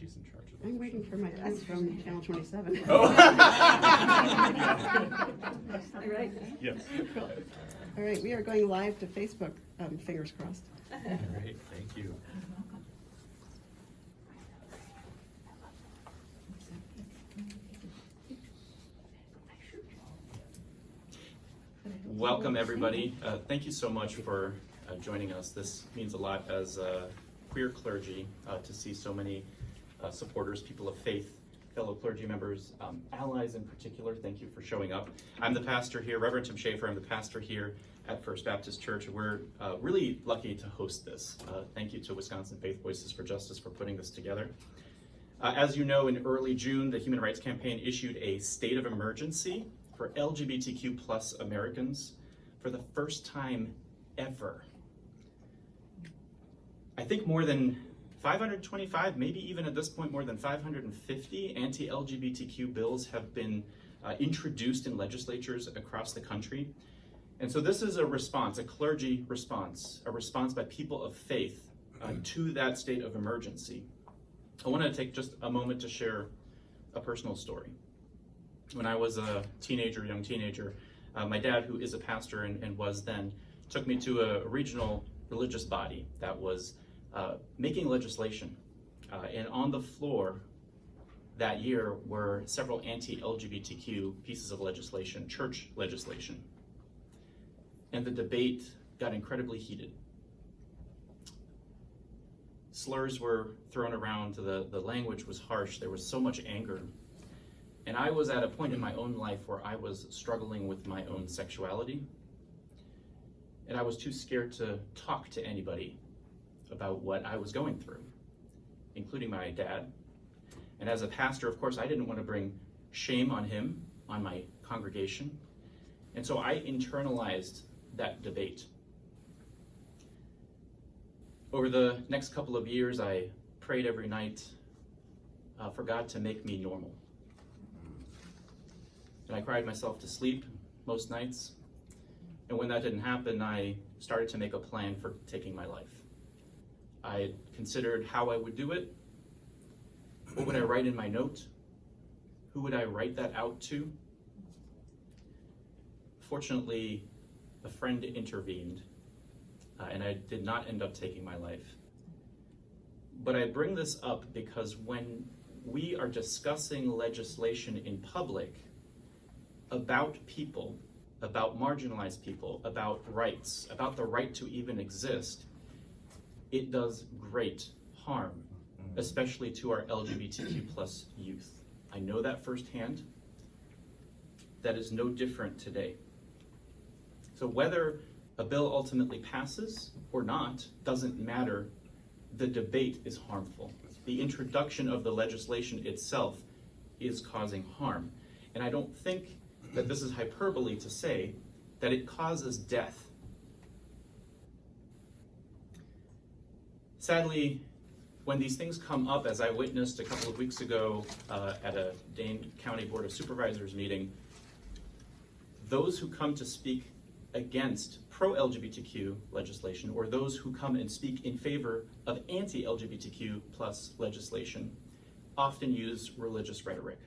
she's in charge of it. I'm waiting for my text from Channel 27. Oh. All right. Yes. Cool. All right, we are going live to Facebook, fingers crossed. All right, thank you. Welcome, everybody. Thank you so much for joining us. This means a lot as queer clergy to see so many supporters, people of faith, fellow clergy members, allies in particular. Thank you for showing up. I'm the pastor here, Reverend Tim Schaefer. I'm the pastor here at First Baptist Church. We're really lucky to host this. Thank you to Wisconsin Faith Voices for Justice for putting this together. As you know, in early June, the Human Rights Campaign issued a state of emergency for LGBTQ plus Americans for the first time ever. I think more than 525, maybe even at this point more than 550 anti-LGBTQ bills have been introduced in legislatures across the country. And so this is a response, a clergy response, a response by people of faith to that state of emergency. I want to take just a moment to share a personal story. When I was a young teenager, my dad, who is a pastor and was then, took me to a regional religious body that was making legislation. And on the floor that year were several anti-LGBTQ pieces of legislation, church legislation. And the debate got incredibly heated. Slurs were thrown around, the language was harsh, there was so much anger. And I was at a point in my own life where I was struggling with my own sexuality. And I was too scared to talk to anybody about what I was going through, including my dad. And as a pastor, of course, I didn't want to bring shame on him, on my congregation. And so I internalized that debate. Over the next couple of years, I prayed every night for God to make me normal. And I cried myself to sleep most nights. And when that didn't happen, I started to make a plan for taking my life. I considered how I would do it. What would I write in my note? Who would I write that out to? Fortunately, a friend intervened, and I did not end up taking my life. But I bring this up because when we are discussing legislation in public about people, about marginalized people, about rights, about the right to even exist, it does great harm, especially to our LGBTQ plus youth. I know that firsthand. That is no different today. So whether a bill ultimately passes or not doesn't matter. The debate is harmful. The introduction of the legislation itself is causing harm. And I don't think that this is hyperbole to say that it causes death. Sadly, when these things come up, as I witnessed a couple of weeks ago at a Dane County Board of Supervisors meeting, those who come to speak against pro-LGBTQ legislation, or those who come and speak in favor of anti-LGBTQ plus legislation, often use religious rhetoric.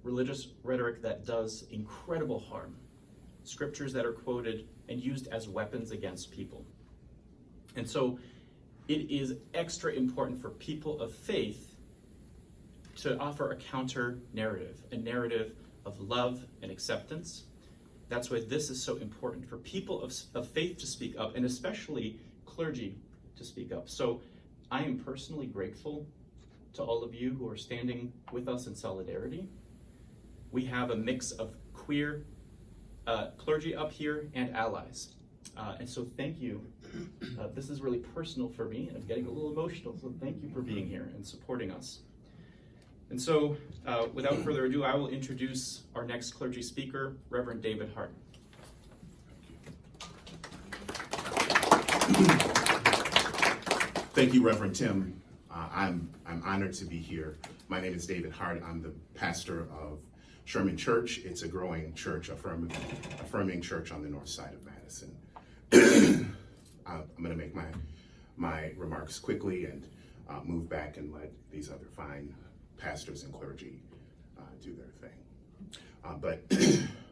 Religious rhetoric that does incredible harm. Scriptures that are quoted and used as weapons against people. And so it is extra important for people of faith to offer a counter narrative, a narrative of love and acceptance. That's why this is so important for people of faith to speak up, and especially clergy to speak up. So I am personally grateful to all of you who are standing with us in solidarity. We have a mix of queer clergy up here and allies. And so thank you. This is really personal for me, and I'm getting a little emotional, so thank you for being here and supporting us. And so, without further ado, I will introduce our next clergy speaker, Reverend David Hart. Thank you, Reverend Tim. I'm honored to be here. My name is David Hart. I'm the pastor of Sherman Church. It's a growing church, affirming church on the north side of Madison. I'm going to make my remarks quickly, and move back and let these other fine pastors and clergy do their thing. But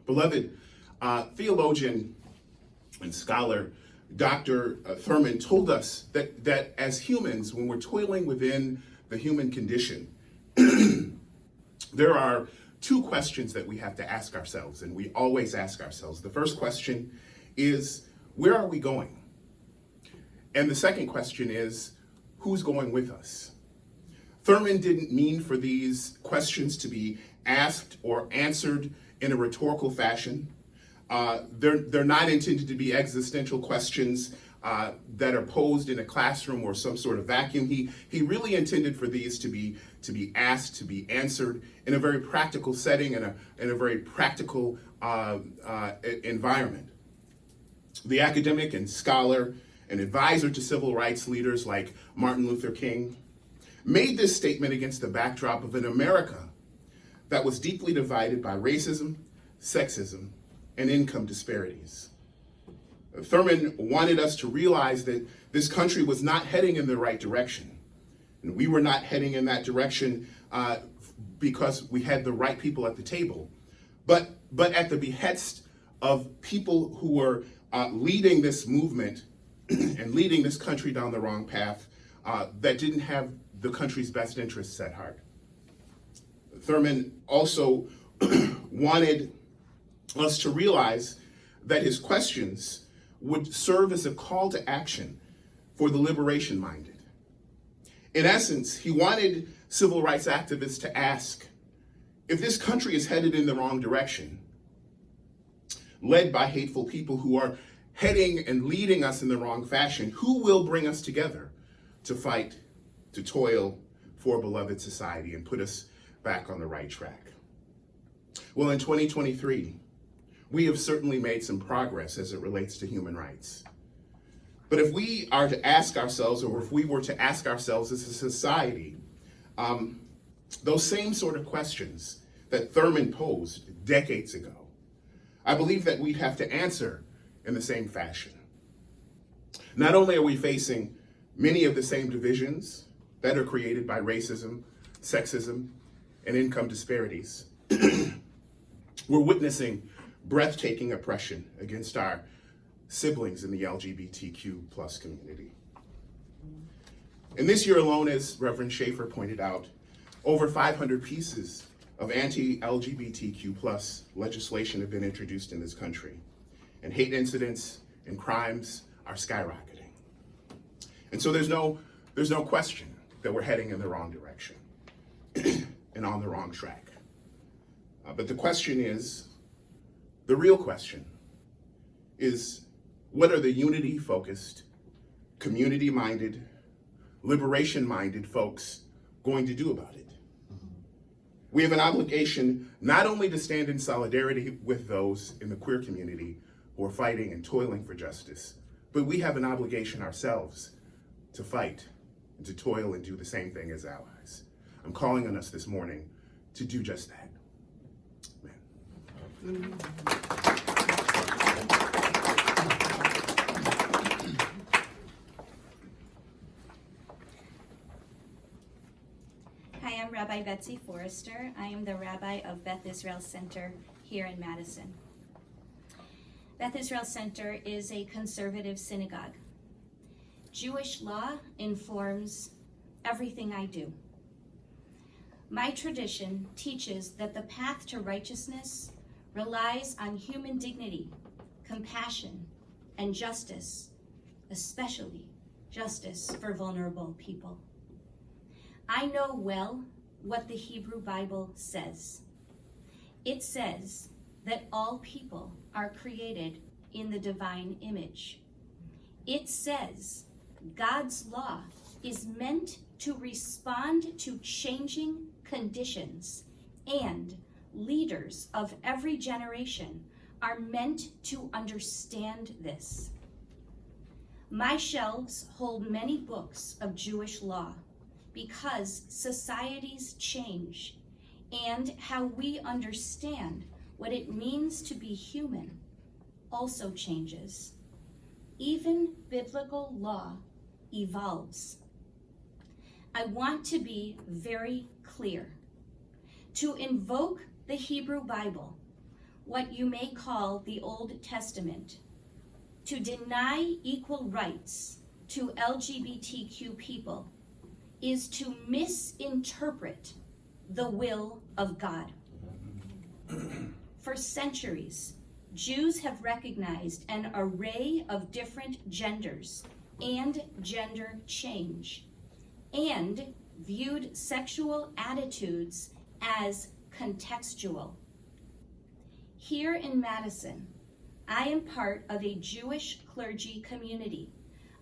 beloved theologian and scholar Dr. Thurman told us that as humans, when we're toiling within the human condition, there are two questions that we have to ask ourselves, and we always ask ourselves. The first question is, where are we going? And the second question is, who's going with us? Thurman didn't mean for these questions to be asked or answered in a rhetorical fashion. They're not intended to be existential questions that are posed in a classroom or some sort of vacuum. He really intended for these to be asked, to be answered in a very practical setting, in a very practical environment. The academic and scholar and advisor to civil rights leaders like Martin Luther King made this statement against the backdrop of an America that was deeply divided by racism, sexism, and income disparities. Thurman wanted us to realize that this country was not heading in the right direction. And we were not heading in that direction because we had the right people at the table, but at the behest of people who were leading this movement and leading this country down the wrong path that didn't have the country's best interests at heart. Thurman also wanted us to realize that his questions would serve as a call to action for the liberation-minded. In essence, he wanted civil rights activists to ask, if this country is headed in the wrong direction, led by hateful people who are heading and leading us in the wrong fashion, who will bring us together to fight, to toil for a beloved society and put us back on the right track? Well, in 2023, we have certainly made some progress as it relates to human rights. But if we are to ask ourselves, or if we were to ask ourselves as a society, those same sort of questions that Thurman posed decades ago, I believe that we'd have to answer in the same fashion. Not only are we facing many of the same divisions that are created by racism, sexism, and income disparities, we're witnessing breathtaking oppression against our siblings in the LGBTQ plus community. In this year alone, as Reverend Schaefer pointed out, over 500 pieces of anti-LGBTQ plus legislation have been introduced in this country, and hate incidents and crimes are skyrocketing. And so there's no question that we're heading in the wrong direction and on the wrong track. But the question is, the real question is, what are the unity-focused, community-minded, liberation-minded folks going to do about it? We have an obligation not only to stand in solidarity with those in the queer community who are fighting and toiling for justice, but we have an obligation ourselves to fight and to toil and do the same thing as allies. I'm calling on us this morning to do just that. Amen. Hi, I'm Rabbi Betsy Forrester. I am the rabbi of Beth Israel Center here in Madison. Beth Israel Center is a conservative synagogue. Jewish law informs everything I do. My tradition teaches that the path to righteousness relies on human dignity, compassion, and justice, especially justice for vulnerable people. I know well what the Hebrew Bible says. It says that all people are created in the divine image. It says God's law is meant to respond to changing conditions, and leaders of every generation are meant to understand this. My shelves hold many books of Jewish law because societies change, and how we understand what it means to be human also changes. Even biblical law evolves. I want to be very clear. To invoke the Hebrew Bible, what you may call the Old Testament, to deny equal rights to LGBTQ people is to misinterpret the will of God. For centuries, Jews have recognized an array of different genders and gender change, and viewed sexual attitudes as contextual. Here in Madison, I am part of a Jewish clergy community,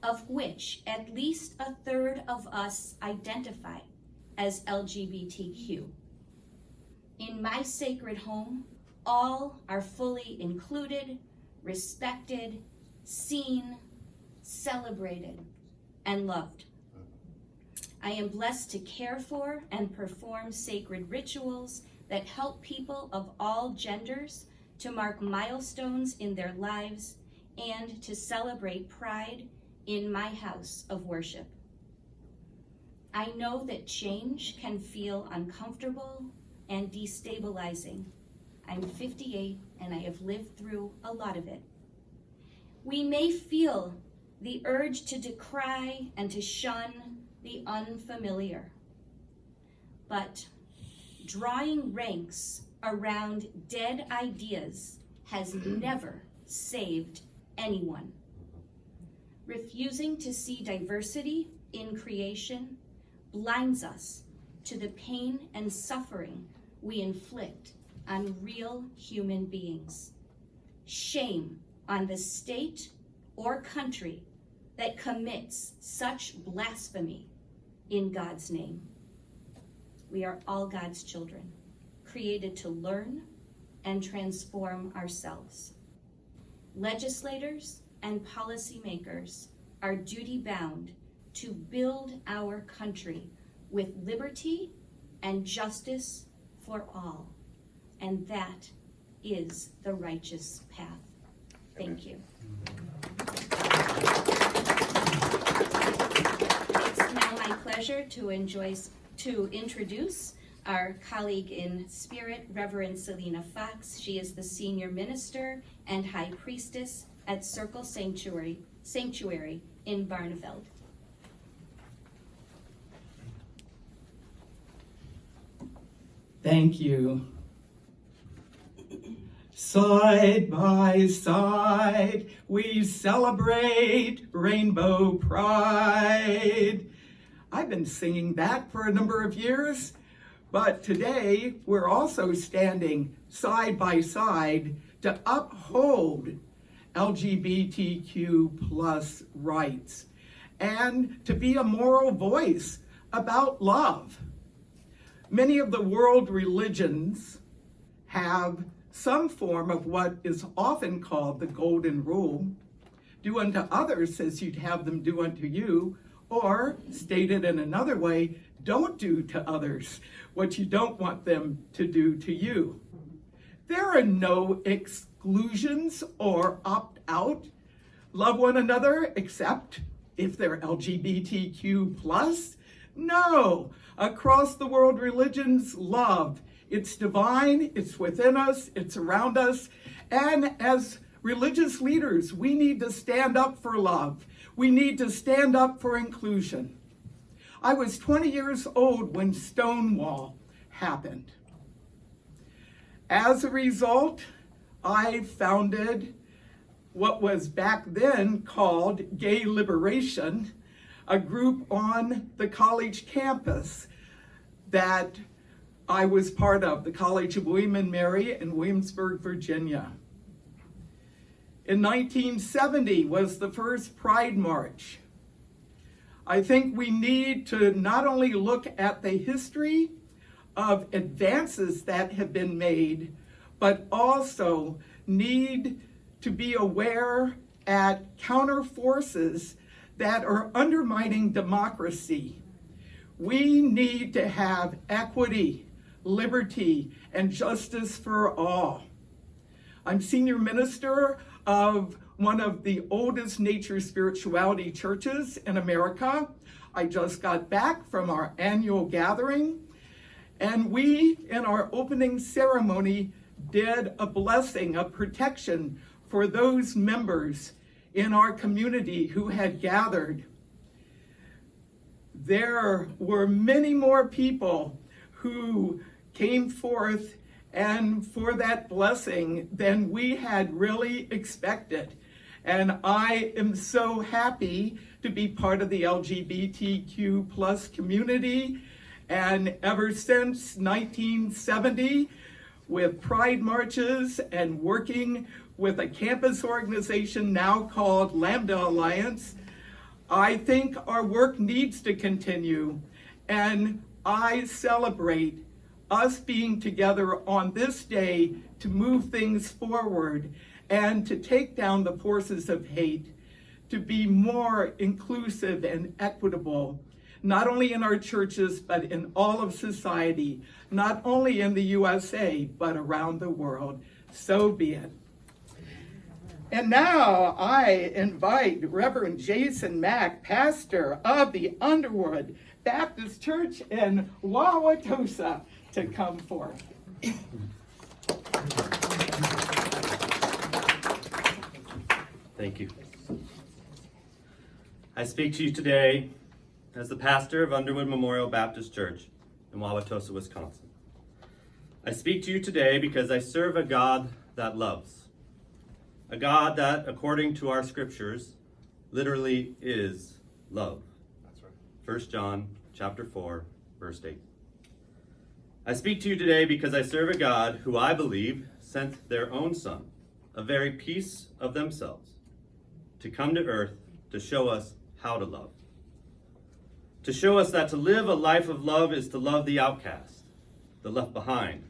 of which at least a third of us identify as LGBTQ. In my sacred home, all are fully included, respected, seen, celebrated, and loved. I am blessed to care for and perform sacred rituals that help people of all genders to mark milestones in their lives and to celebrate pride in my house of worship. I know that change can feel uncomfortable and destabilizing. I'm 58 and I have lived through a lot of it. We may feel the urge to decry and to shun the unfamiliar, but drawing ranks around dead ideas has never saved anyone. Refusing to see diversity in creation blinds us to the pain and suffering we inflict on real human beings. Shame on the state or country that commits such blasphemy in God's name. We are all God's children, created to learn and transform ourselves. Legislators and policymakers are duty-bound to build our country with liberty and justice for all, and that is the righteous path. Thank you. It's now my pleasure to introduce our colleague in spirit, Reverend Selena Fox. She is the senior minister and high priestess at Circle Sanctuary in Barneveld. Thank you. Side by side, we celebrate Rainbow Pride. I've been singing that for a number of years, but today we're also standing side by side to uphold LGBTQ plus rights and to be a moral voice about love. Many of the world religions have some form of what is often called the golden rule. Do unto others as you'd have them do unto you, or stated in another way, don't do to others what you don't want them to do to you. There are no exclusions or opt-out. Love one another except if they're LGBTQ plus. No, across the world religions, love. It's divine, it's within us, it's around us. And as religious leaders, we need to stand up for love. We need to stand up for inclusion. I was 20 years old when Stonewall happened. As a result, I founded what was back then called Gay Liberation, a group on the college campus that I was part of, the College of William and Mary in Williamsburg, Virginia. In 1970 was the first Pride March. I think we need to not only look at the history of advances that have been made, but also need to be aware at counter forces that are undermining democracy. We need to have equity, liberty, and justice for all. I'm senior minister of one of the oldest nature spirituality churches in America. I just got back from our annual gathering, and we, in our opening ceremony, did a blessing of protection for those members in our community who had gathered. There were many more people who came forth and for that blessing than we had really expected. And I am so happy to be part of the LGBTQ plus community. And ever since 1970, with pride marches and working with a campus organization now called Lambda Alliance, I think our work needs to continue. And I celebrate us being together on this day to move things forward and to take down the forces of hate, to be more inclusive and equitable, not only in our churches, but in all of society, not only in the USA, but around the world. So be it. And now I invite Reverend Jason Mack, pastor of the Underwood Baptist Church in Wauwatosa, to come forth. Thank you. I speak to you today as the pastor of Underwood Memorial Baptist Church in Wauwatosa, Wisconsin. I speak to you today because I serve a God that loves. A God that, according to our scriptures, literally is love. That's right. 1 John chapter 4, verse 8. I speak to you today because I serve a God who I believe sent their own Son, a very piece of themselves, to come to earth to show us how to love. To show us that to live a life of love is to love the outcast, the left behind,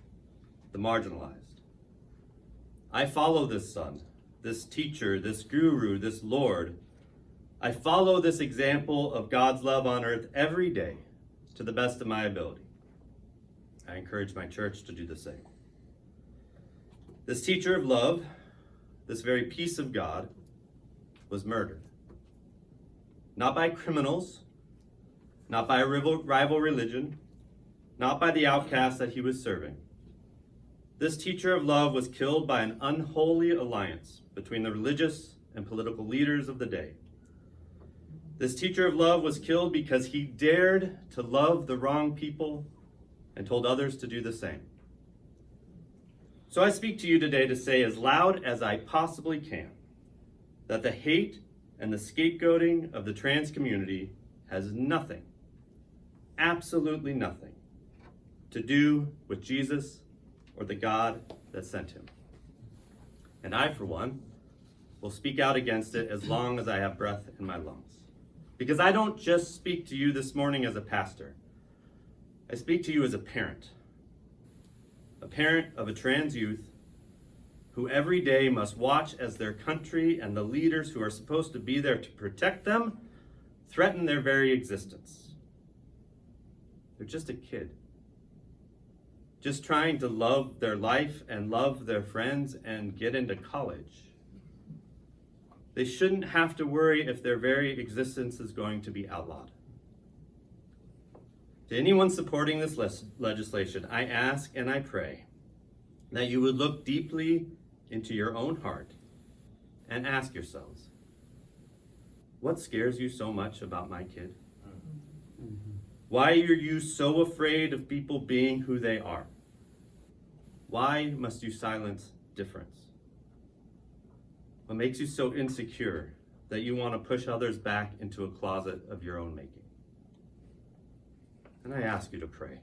the marginalized. I follow this Son, this teacher, this guru, this Lord. I follow this example of God's love on earth every day to the best of my ability. I encourage my church to do the same. This teacher of love, this very piece of God, was murdered. Not by criminals, not by a rival religion, not by the outcasts that he was serving. This teacher of love was killed by an unholy alliance between the religious and political leaders of the day. This teacher of love was killed because he dared to love the wrong people and told others to do the same. So I speak to you today to say as loud as I possibly can that the hate and the scapegoating of the trans community has nothing, absolutely nothing, to do with Jesus or the God that sent him. And I, for one, will speak out against it as long as I have breath in my lungs. Because I don't just speak to you this morning as a pastor. I speak to you as a parent of a trans youth who every day must watch as their country and the leaders who are supposed to be there to protect them threaten their very existence. They're just a kid, just trying to love their life and love their friends and get into college. They shouldn't have to worry if their very existence is going to be outlawed. To anyone supporting this legislation, I ask and I pray that you would look deeply into your own heart and ask yourselves, what scares you so much about my kid? Why are you so afraid of people being who they are? Why must you silence difference? What makes you so insecure that you want to push others back into a closet of your own making? And I ask you to pray,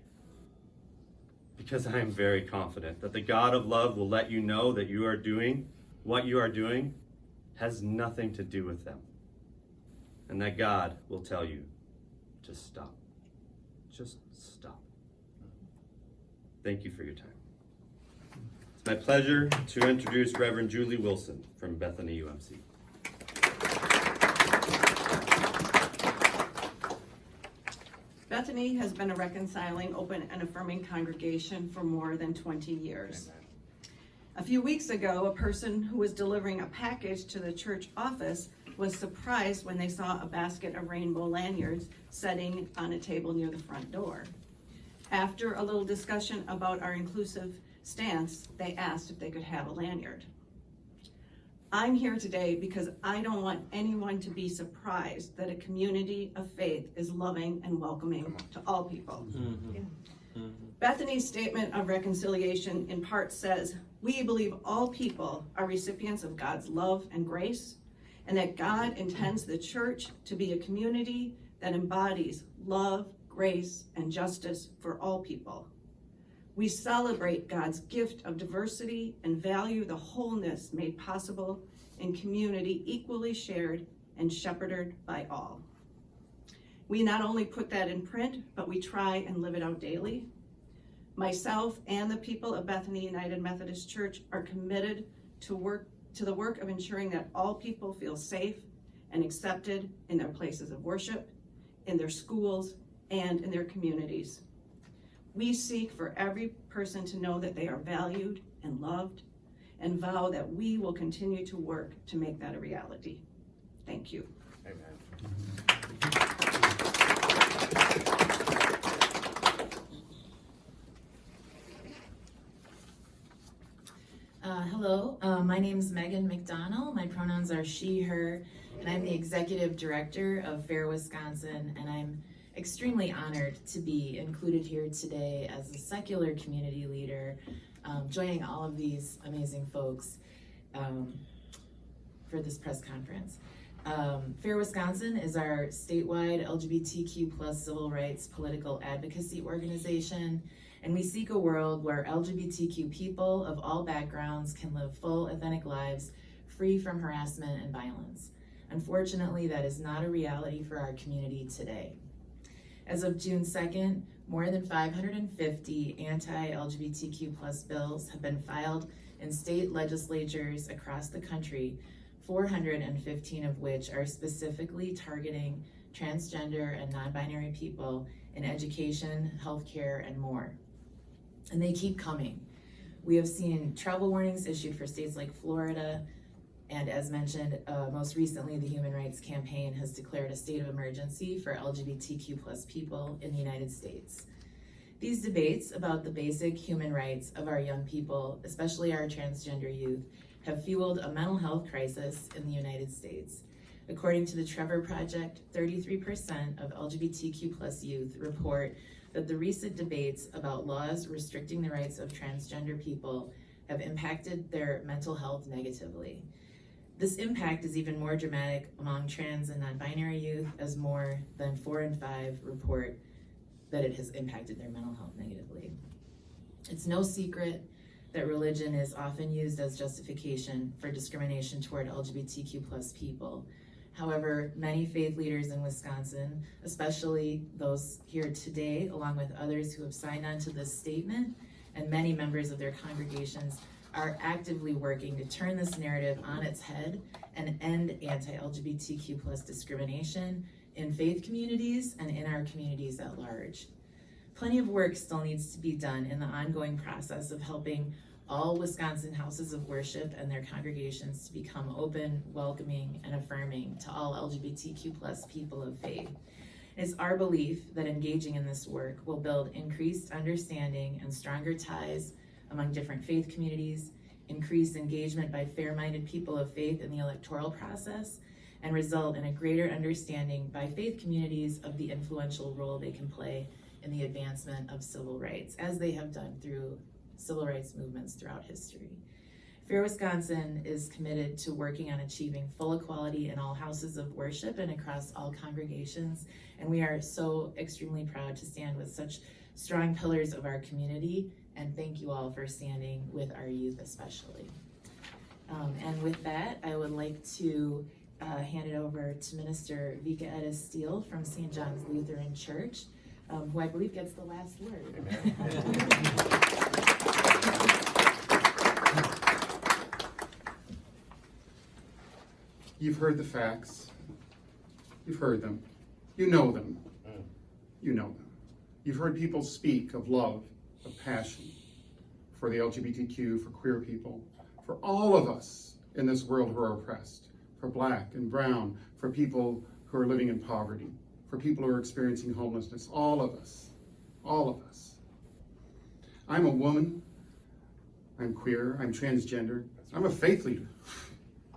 because I am very confident that the God of love will let you know that you are doing what you are doing has nothing to do with them, and that God will tell you to stop. Just stop. Thank you for your time. It's my pleasure to introduce Reverend Julie Wilson from Bethany UMC. Bethany has been a reconciling, open, and affirming congregation for more than 20 years. A few weeks ago, a person who was delivering a package to the church office was surprised when they saw a basket of rainbow lanyards sitting on a table near the front door. After a little discussion about our inclusive stance, they asked if they could have a lanyard. I'm here today because I don't want anyone to be surprised that a community of faith is loving and welcoming to all people. Bethany's statement of reconciliation in part says, we believe all people are recipients of God's love and grace, and that God intends the church to be a community that embodies love, grace, and justice for all people. We celebrate God's gift of diversity and value the wholeness made possible in community equally shared and shepherded by all. We not only put that in print, but we try and live it out daily. Myself and the people of Bethany United Methodist Church are committed to the work of ensuring that all people feel safe and accepted in their places of worship, in their schools, and in their communities. We seek for every person to know that they are valued and loved, and vow that we will continue to work to make that a reality. Thank you. Hello, my name is Megan McDonnell. My pronouns are she, her, and I'm the executive director of FAIR Wisconsin, and I'm extremely honored to be included here today as a secular community leader, joining all of these amazing folks for this press conference. FAIR Wisconsin is our statewide LGBTQ plus civil rights political advocacy organization, and we seek a world where LGBTQ people of all backgrounds can live full, authentic lives free from harassment and violence. Unfortunately, that is not a reality for our community today. As of June 2nd, more than 550 anti-LGBTQ plus bills have been filed in state legislatures across the country, 415 of which are specifically targeting transgender and non-binary people in education, healthcare, and more. And they keep coming. We have seen travel warnings issued for states like Florida, and as mentioned, most recently, the Human Rights Campaign has declared a state of emergency for LGBTQ plus people in the United States. These debates about the basic human rights of our young people, especially our transgender youth, have fueled a mental health crisis in the United States. According to the Trevor Project, 33% of LGBTQ plus youth report that the recent debates about laws restricting the rights of transgender people have impacted their mental health negatively. This impact is even more dramatic among trans and non-binary youth, as more than 4 in 5 report that it has impacted their mental health negatively. It's no secret that religion is often used as justification for discrimination toward LGBTQ plus people. However, many faith leaders in Wisconsin, especially those here today, along with others who have signed on to this statement, and many members of their congregations, are actively working to turn this narrative on its head and end anti-LGBTQ plus discrimination in faith communities and in our communities at large. Plenty of work still needs to be done in the ongoing process of helping all Wisconsin houses of worship and their congregations to become open, welcoming, and affirming to all LGBTQ plus people of faith. It's our belief that engaging in this work will build increased understanding and stronger ties among different faith communities, increase engagement by fair-minded people of faith in the electoral process, and result in a greater understanding by faith communities of the influential role they can play in the advancement of civil rights, as they have done through civil rights movements throughout history. FAIR Wisconsin is committed to working on achieving full equality in all houses of worship and across all congregations, and we are so extremely proud to stand with such strong pillars of our community, and thank you all for standing with our youth especially. And with that, I would like to hand it over to Minister Vika Edis Steele from St. John's Lutheran Church, who I believe gets the last word. You've heard the facts. You've heard them. You know them. You know them. You've heard people speak of love, of passion, for the LGBTQ, for queer people, for all of us in this world who are oppressed, for black and brown, for people who are living in poverty, for people who are experiencing homelessness, all of us, all of us. I'm a woman, I'm queer, I'm transgender, I'm a faith leader.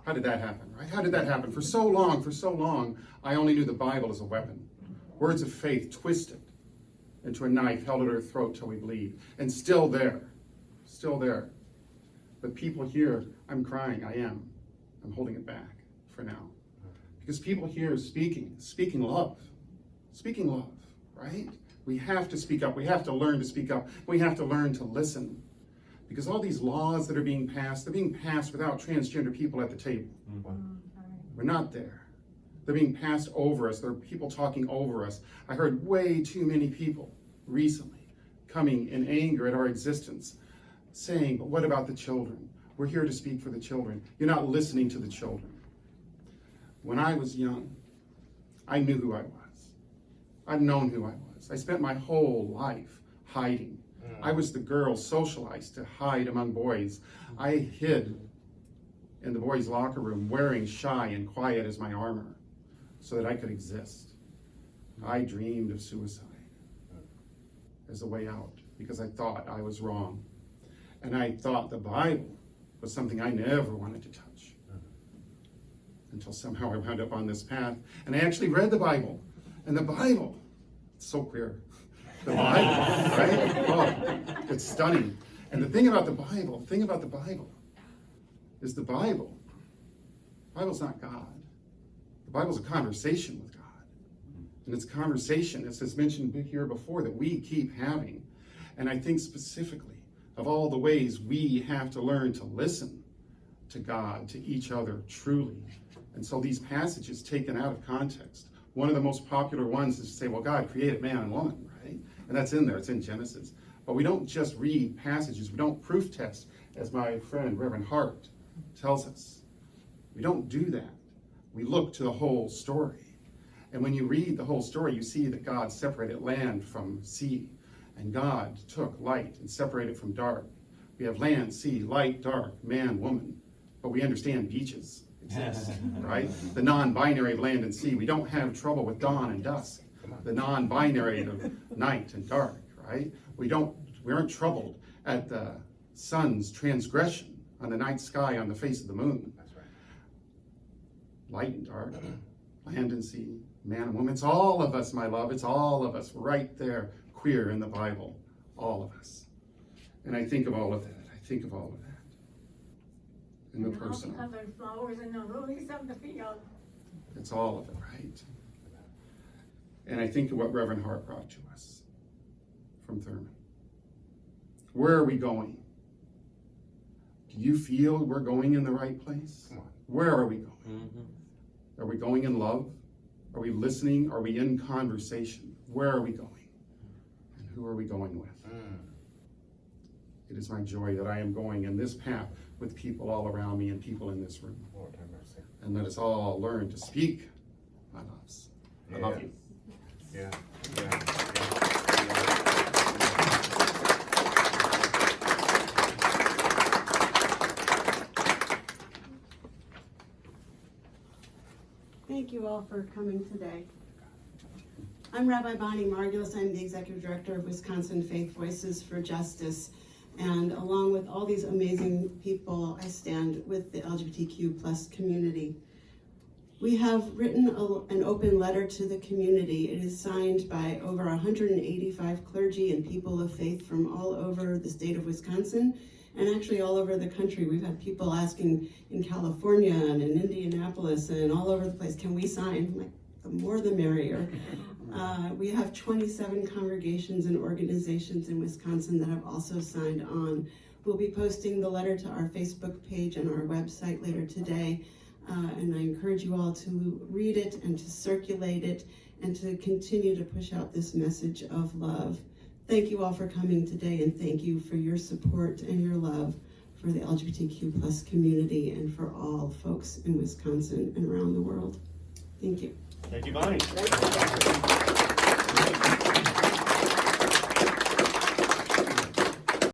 How did that happen, right? How did that happen? For so long, I only knew the Bible as a weapon. Words of faith twisted into a knife held at our throat till we bleed. And still there. But people here, I'm crying, I am. I'm holding it back for now. Because people here speaking love, right? We have to speak up. We have to learn to speak up. We have to learn to listen. Because all these laws that are being passed, they're being passed without transgender people at the table. We're not there. They're being passed over us. There are people talking over us. I heard way too many people recently coming in anger at our existence, saying, but what about the children? We're here to speak for the children. You're not listening to the children. When I was young, I knew who I was. I've known who I was. I spent my whole life hiding. I was the girl socialized to hide among boys. I hid in the boys' locker room, wearing shy and quiet as my armor, so that I could exist. I dreamed of suicide as a way out, because I thought I was wrong. And I thought the Bible was something I never wanted to touch. Until somehow I wound up on this path, and I actually read the Bible. And the Bible, it's so queer. The Bible, right? Oh, it's stunning. And the thing about the Bible is the Bible's not God. The Bible's a conversation with God. And it's a conversation, as is mentioned here before, that we keep having. And I think specifically of all the ways we have to learn to listen to God, to each other, truly. And so these passages taken out of context, one of the most popular ones is to say, well, God created man and woman, right? And that's in there, it's in Genesis. But we don't just read passages, we don't proof test, as my friend Reverend Hart tells us. We don't do that. We look to the whole story. And when you read the whole story, you see that God separated land from sea, and God took light and separated from dark. We have land, sea, light, dark, man, woman, but we understand beaches exist, right? The non-binary of land and sea. We don't have trouble with dawn and dusk. The non-binary of night and dark, right? We aren't troubled at the sun's transgression on the night sky on the face of the moon. That's right. Light and dark, land and sea, man and woman. It's all of us, my love. It's all of us right there, queer in the Bible. All of us. And I think of all of that. In the personal. All the other flowers and the lilies of the field. It's all of it, right? And I think of what Reverend Hart brought to us from Thurman. Where are we going? Do you feel we're going in the right place? Where are we going? Mm-hmm. Are we going in love? Are we listening? Are we in conversation? Where are we going? And who are we going with? It is my joy that I am going in this path with people all around me and people in this room. Lord have mercy. And let us all learn to speak my loves. I love you. Yeah. Thank you all for coming today. I'm Rabbi Bonnie Margulis. I'm the Executive Director of Wisconsin Faith Voices for Justice. And along with all these amazing people, I stand with the LGBTQ plus community. We have written an open letter to the community. It is signed by over 185 clergy and people of faith from all over the state of Wisconsin and actually all over the country. We've had people asking in California and in Indianapolis and all over the place, can we sign? I'm like, the more the merrier. We have 27 congregations and organizations in Wisconsin that have also signed on. We'll be posting the letter to our Facebook page and our website later today. And I encourage you all to read it and to circulate it and to continue to push out this message of love. Thank you all for coming today, and thank you for your support and your love for the LGBTQ plus community and for all folks in Wisconsin and around the world. Thank you. Thank you, Bonnie.